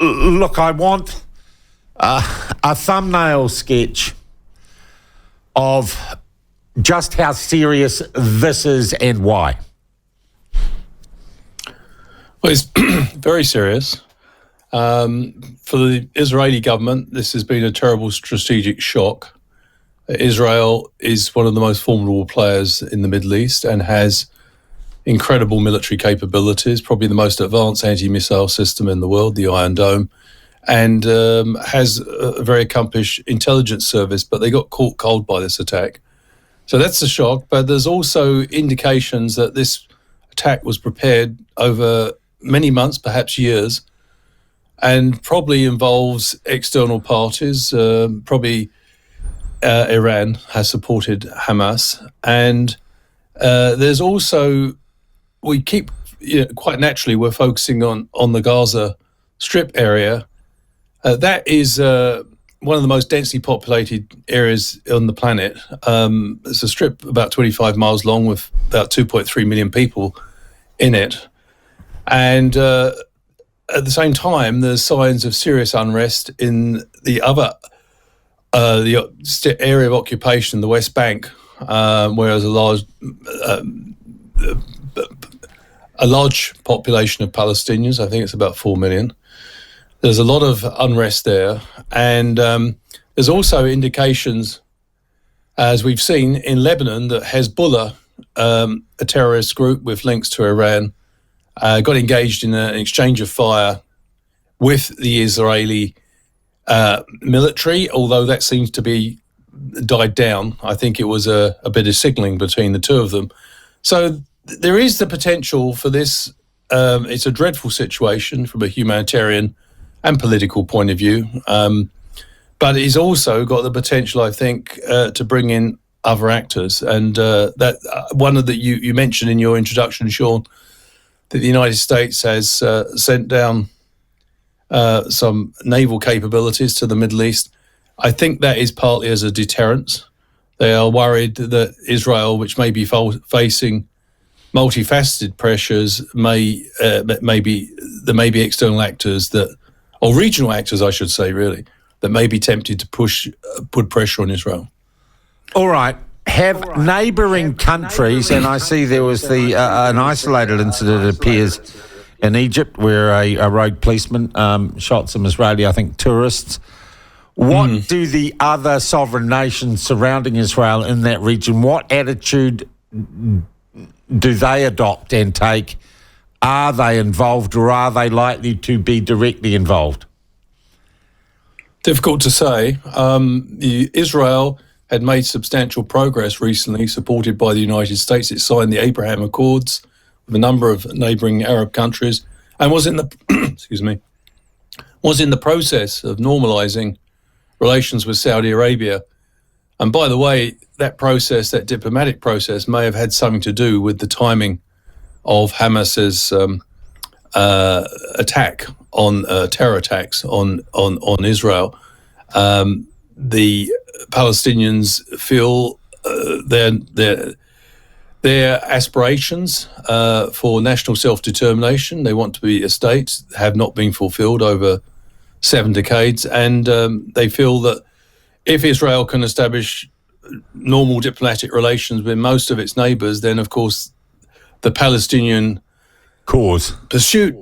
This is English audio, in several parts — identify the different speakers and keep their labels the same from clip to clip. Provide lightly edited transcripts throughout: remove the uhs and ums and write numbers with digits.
Speaker 1: Look, I want a thumbnail sketch of just how serious this is and why.
Speaker 2: Well, it's very serious. For the Israeli government, this has been a terrible strategic shock. Israel is one of the most formidable players in the Middle East and has incredible military capabilities, probably the most advanced anti-missile system in the world, the Iron Dome, and has a very accomplished intelligence service, but they got caught cold by this attack. So that's a shock, but there's also indications that this attack was prepared over many months, perhaps years, and probably involves external parties. Probably Iran has supported Hamas. And there's also, we keep, quite naturally, we're focusing on the Gaza Strip area. That is one of the most densely populated areas on the planet. It's a strip about 25 miles long with about 2.3 million people in it. And at the same time, there's signs of serious unrest in the other the area of occupation, the West Bank, where there's a large population of Palestinians. I think it's about 4 million. There's a lot of unrest there, and there's also indications, as we've seen in Lebanon, that Hezbollah, a terrorist group with links to Iran, got engaged in an exchange of fire with the Israeli military, although that seems to be died down. I think it was a bit of signalling between the two of them. So there is the potential for this. It's a dreadful situation from a humanitarian and political point of view, but it's also got the potential, I think, to bring in other actors. And that one of the you mentioned in your introduction, Sean, that the United States has sent down some naval capabilities to the Middle East. I think that is partly as a deterrence. They are worried that Israel, which may be facing multifaceted pressures, there may be external actors or regional actors, I should say, really, that may be tempted to put pressure on Israel.
Speaker 1: All right. Have neighbouring countries, and I see there was an isolated incident, it appears, in Egypt where a rogue policeman shot some Israeli, I think, tourists. What do the other sovereign nations surrounding Israel in that region, what attitude do they adopt and take? Are they involved, or are they likely to be directly involved?
Speaker 2: Difficult to say. Israel had made substantial progress recently, supported by the United States. It signed the Abraham Accords with a number of neighbouring Arab countries, and was in the process of normalising relations with Saudi Arabia. And by the way, that process, that diplomatic process, may have had something to do with the timing of Hamas's terror attacks on Israel. The Palestinians feel their aspirations for national self-determination, they want to be a state, have not been fulfilled over 7 decades, and they feel that if Israel can establish normal diplomatic relations with most of its neighbours, then of course the Palestinian pursuit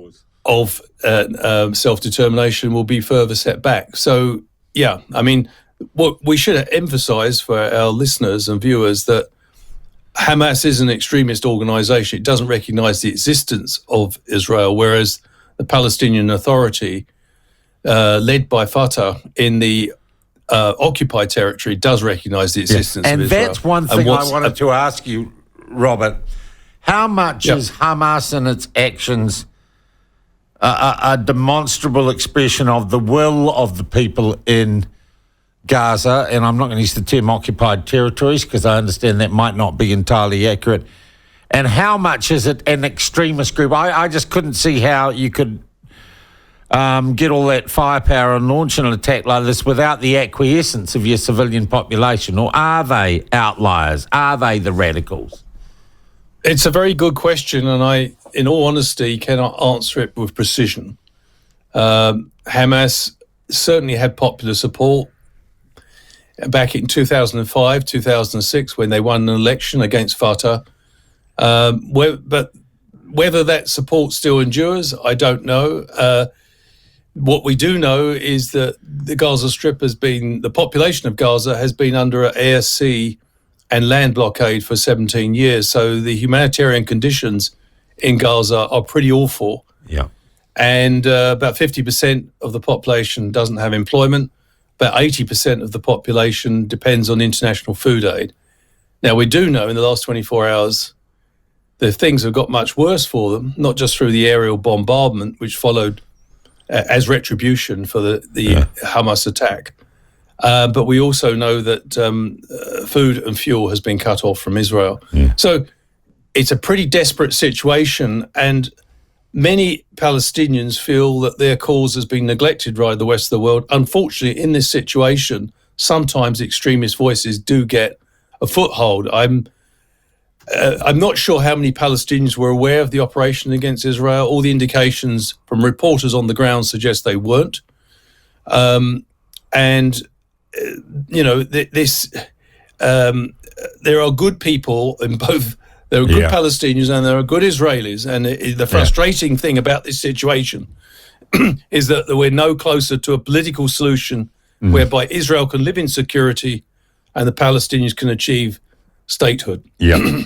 Speaker 2: of self-determination will be further set back. So, yeah, I mean, what we should emphasise for our listeners and viewers that Hamas is an extremist organisation. It doesn't recognise the existence of Israel, whereas the Palestinian Authority, led by Fatah in the occupied territory, does recognise the existence of Israel.
Speaker 1: And that's one thing I wanted to ask you, Robert. How much is Hamas and its actions a demonstrable expression of the will of the people in Gaza? And I'm not going to use the term occupied territories because I understand that might not be entirely accurate. And how much is it an extremist group? I just couldn't see how you could get all that firepower and launch an attack like this without the acquiescence of your civilian population. Or are they outliers? Are they the radicals?
Speaker 2: It's a very good question, and I, in all honesty, cannot answer it with precision. Hamas certainly had popular support back in 2005, 2006, when they won an election against Fatah. But whether that support still endures, I don't know. What we do know is that the Gaza Strip the population of Gaza has been under an air, sea, and land blockade for 17 years. So the humanitarian conditions in Gaza are pretty awful.
Speaker 1: Yeah.
Speaker 2: And about 50% of the population doesn't have employment. About 80% of the population depends on international food aid. Now, we do know in the last 24 hours that things have got much worse for them, not just through the aerial bombardment, which followed as retribution for the Hamas attack. But we also know that food and fuel has been cut off from Israel. Yeah. So it's a pretty desperate situation, and many Palestinians feel that their cause has been neglected by the rest of the world. Unfortunately, in this situation, sometimes extremist voices do get a foothold. I'm not sure how many Palestinians were aware of the operation against Israel. All the indications from reporters on the ground suggest they weren't. There are good people in both. There are good Palestinians and there are good Israelis. And the frustrating thing about this situation is that we're no closer to a political solution whereby Israel can live in security and the Palestinians can achieve statehood.
Speaker 1: Yeah.